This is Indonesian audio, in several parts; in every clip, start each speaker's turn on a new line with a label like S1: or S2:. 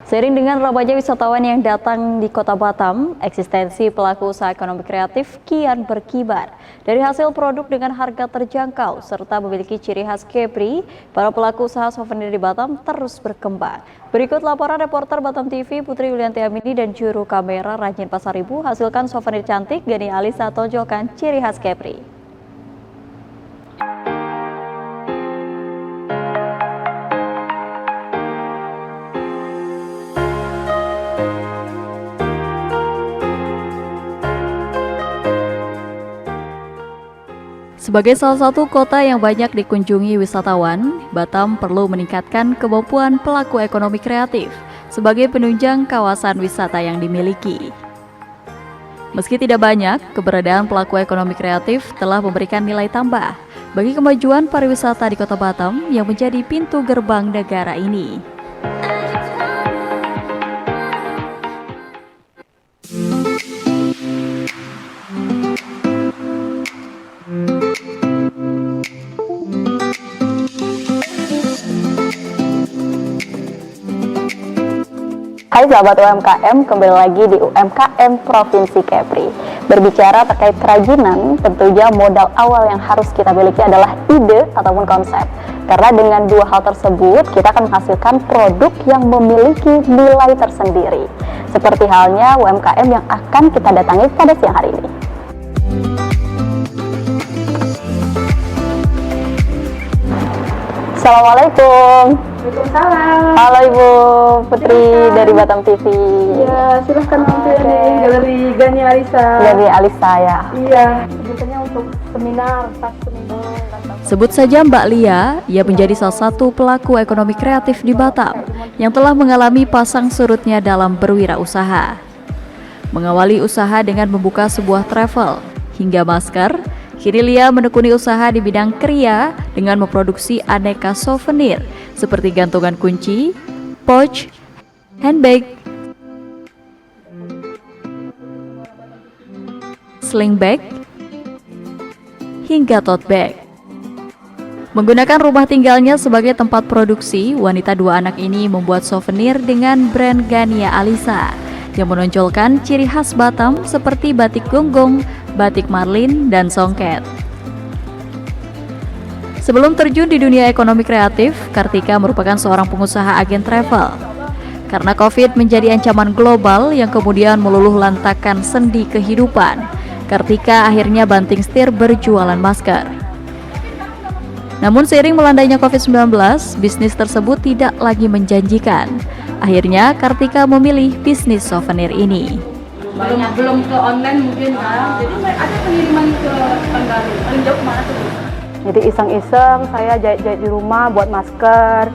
S1: Seiring dengan ramainya wisatawan yang datang di Kota Batam, eksistensi pelaku usaha ekonomi kreatif kian berkibar. Dari hasil produk dengan harga terjangkau serta memiliki ciri khas Kepri, para pelaku usaha souvenir di Batam terus berkembang. Berikut laporan reporter Batam TV Putri Yulianti Amini dan juru kamera Rajin Pasaribu hasilkan souvenir cantik Gani Alisa tonjolkan ciri khas Kepri. Sebagai salah satu kota yang banyak dikunjungi wisatawan, Batam perlu meningkatkan kemampuan pelaku ekonomi kreatif sebagai penunjang kawasan wisata yang dimiliki. Meski tidak banyak, keberadaan pelaku ekonomi kreatif telah memberikan nilai tambah bagi kemajuan pariwisata di Kota Batam yang menjadi pintu gerbang negara ini.
S2: Hai sahabat UMKM, kembali lagi di UMKM Provinsi Kepri. Berbicara terkait kerajinan, tentunya modal awal yang harus kita miliki adalah ide ataupun konsep. Karena dengan dua hal tersebut, kita akan menghasilkan produk yang memiliki nilai tersendiri. Seperti halnya UMKM yang akan kita datangi pada siang hari ini. Assalamualaikum.
S3: Waalaikumsalam.
S2: Halo Ibu Putri dari Batam TV.
S3: Iya, silahkan mampir di Galeri Gani Alisa.
S2: Gani Alisa ya.
S3: Iya, biasanya untuk seminar, tas seminar.
S1: Sebut saja Mbak Lia, ia menjadi salah satu pelaku ekonomi kreatif di Batam yang telah mengalami pasang surutnya dalam berwirausaha. Mengawali usaha dengan membuka sebuah travel hingga masker, kini Lia menekuni usaha di bidang kria dengan memproduksi aneka souvenir seperti gantungan kunci, pouch, handbag, sling bag, hingga tote bag. Menggunakan rumah tinggalnya sebagai tempat produksi, wanita dua anak ini membuat souvenir dengan brand Gania Alisa yang menonjolkan ciri khas Batam seperti batik gonggong, batik marlin, dan songket. Sebelum terjun di dunia ekonomi kreatif, Kartika merupakan seorang pengusaha agen travel. Karena COVID menjadi ancaman global yang kemudian meluluh lantakan sendi kehidupan, Kartika akhirnya banting setir berjualan masker. Namun seiring melandainya COVID-19, bisnis tersebut tidak lagi menjanjikan. Akhirnya Kartika memilih bisnis souvenir ini.
S3: Belum ke online mungkin kan. Jadi ada pengiriman ke Tenggaru. Paling jauh kemana tuh?
S2: Jadi iseng-iseng saya jahit-jahit di rumah buat masker,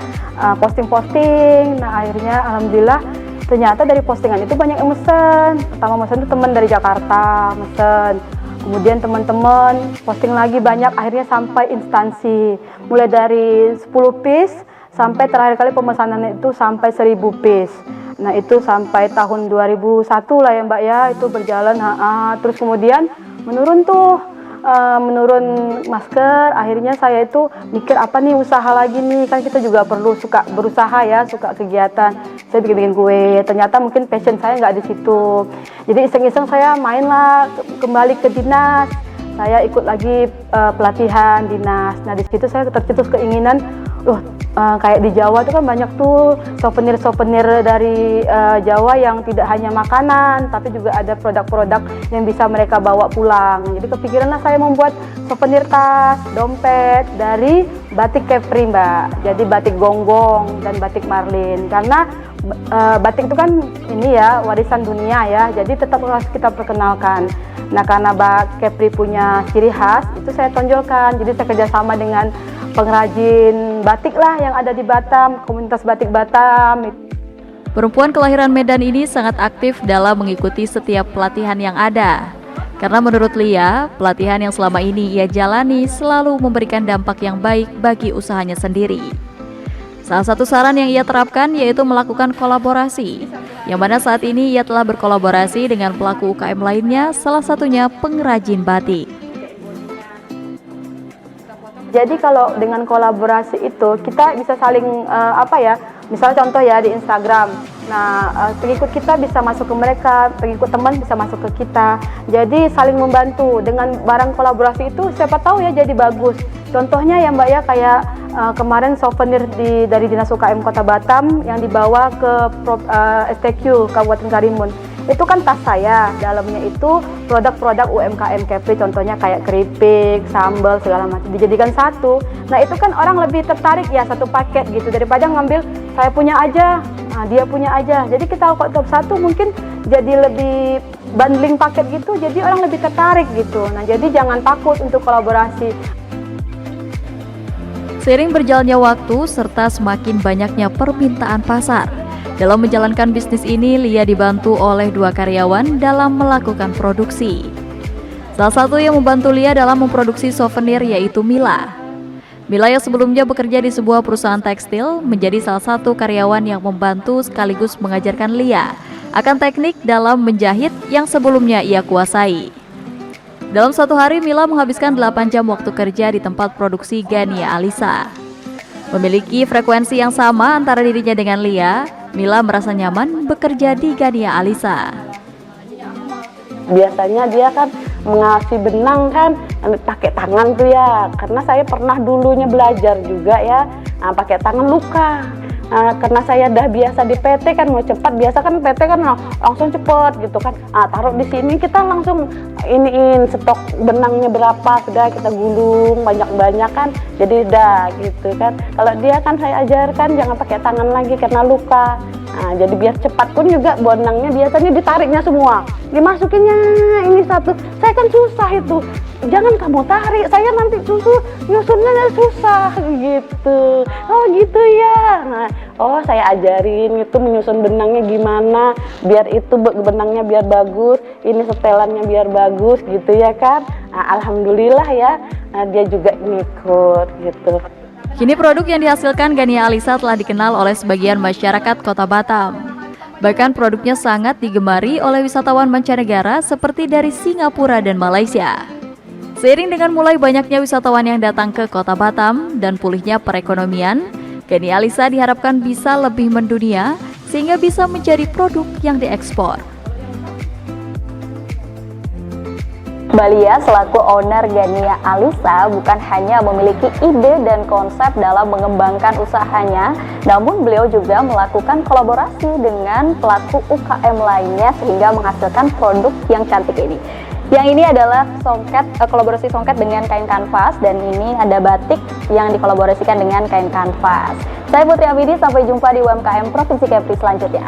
S2: posting-posting. Nah akhirnya alhamdulillah ternyata dari postingan itu banyak yang mesen. Pertama mesen itu teman dari Jakarta mesen. Kemudian teman-teman posting lagi banyak, akhirnya sampai instansi. Mulai dari 10 piece sampai terakhir kali pemesanannya itu sampai 1000 piece. Nah itu sampai tahun 2001 lah ya Mbak ya, itu berjalan. Terus kemudian menurun masker. Akhirnya saya itu mikir apa nih usaha lagi nih, kan kita juga perlu suka berusaha ya, suka kegiatan. Saya bikin kue, ternyata mungkin passion saya nggak di situ. Jadi iseng-iseng saya mainlah kembali ke dinas. Saya ikut lagi pelatihan dinas. Nah di situ saya tercetus keinginan, kayak di Jawa itu kan banyak tuh souvenir-souvenir dari Jawa yang tidak hanya makanan, tapi juga ada produk-produk yang bisa mereka bawa pulang. Jadi kepikiranlah saya membuat souvenir tas, dompet dari batik Kepri Mbak. Jadi batik gonggong dan batik marlin. Karena batik itu kan ini ya warisan dunia ya, jadi tetap harus kita perkenalkan. Nah karena Kepri punya ciri khas, itu saya tonjolkan. Jadi saya kerjasama dengan pengrajin batik lah yang ada di Batam, komunitas batik Batam.
S1: Perempuan kelahiran Medan ini sangat aktif dalam mengikuti setiap pelatihan yang ada. Karena menurut Lia, pelatihan yang selama ini ia jalani selalu memberikan dampak yang baik bagi usahanya sendiri. Salah satu saran yang ia terapkan yaitu melakukan kolaborasi, yang mana saat ini ia telah berkolaborasi dengan pelaku UKM lainnya, salah satunya pengrajin batik.
S2: Jadi kalau dengan kolaborasi itu kita bisa saling misalnya contoh ya di Instagram, Nah, pengikut kita bisa masuk ke mereka, pengikut teman bisa masuk ke kita. Jadi saling membantu. Dengan barang kolaborasi itu siapa tahu ya jadi bagus. Contohnya ya Mbak ya, kayak kemarin souvenir dari Dinas UKM Kota Batam yang dibawa ke STQ Kabupaten Karimun. Itu kan tas saya, dalamnya itu produk-produk UMKM Kepri, contohnya kayak keripik, sambal, segala macam, dijadikan satu. Nah itu kan orang lebih tertarik ya satu paket gitu, daripada ngambil saya punya aja, nah, dia punya aja. Jadi kita kok top satu mungkin jadi lebih bundling paket gitu, jadi orang lebih tertarik gitu. Nah jadi jangan takut untuk kolaborasi.
S1: Seiring berjalannya waktu serta semakin banyaknya permintaan pasar, dalam menjalankan bisnis ini, Lia dibantu oleh 2 karyawan dalam melakukan produksi. Salah satu yang membantu Lia dalam memproduksi souvenir yaitu Mila. Mila yang sebelumnya bekerja di sebuah perusahaan tekstil menjadi salah satu karyawan yang membantu sekaligus mengajarkan Lia akan teknik dalam menjahit yang sebelumnya ia kuasai. Dalam satu hari, Mila menghabiskan 8 jam waktu kerja di tempat produksi Gania Alisa. Memiliki frekuensi yang sama antara dirinya dengan Lia, Mila merasa nyaman bekerja di Gania Alisa.
S4: Biasanya dia kan mengasih benang kan pakai tangan tuh ya, karena saya pernah dulunya belajar juga ya, pakai tangan luka. Karena saya dah biasa di PT kan mau cepat, biasa kan PT kan langsung cepet gitu kan. Taruh di sini kita langsung iniin stok benangnya berapa, sudah kita gulung banyak-banyak kan, jadi dah gitu kan. Kalau dia kan saya ajarkan jangan pakai tangan lagi karena luka. Jadi biar cepat pun juga benangnya biasanya ditariknya semua, dimasukinnya ini satu. Saya kan susah itu, jangan kamu tarik, saya nanti nyusunnya susah gitu. Oh gitu ya. Saya ajarin itu menyusun benangnya gimana biar itu benangnya biar bagus, ini setelannya biar bagus gitu ya kan. Alhamdulillah ya, dia juga ngikut gitu.
S1: Kini produk yang dihasilkan Gania Alisa telah dikenal oleh sebagian masyarakat Kota Batam. Bahkan produknya sangat digemari oleh wisatawan mancanegara seperti dari Singapura dan Malaysia. Seiring dengan mulai banyaknya wisatawan yang datang ke Kota Batam dan pulihnya perekonomian, Gania Alisa diharapkan bisa lebih mendunia sehingga bisa menjadi produk yang diekspor.
S5: Balia selaku owner Gania Alisa bukan hanya memiliki ide dan konsep dalam mengembangkan usahanya, namun beliau juga melakukan kolaborasi dengan pelaku UKM lainnya sehingga menghasilkan produk yang cantik ini. Yang ini adalah kolaborasi songket dengan kain kanvas, dan ini ada batik yang dikolaborasikan dengan kain kanvas. Saya Putri Abidi, sampai jumpa di UMKM Provinsi Kepri selanjutnya.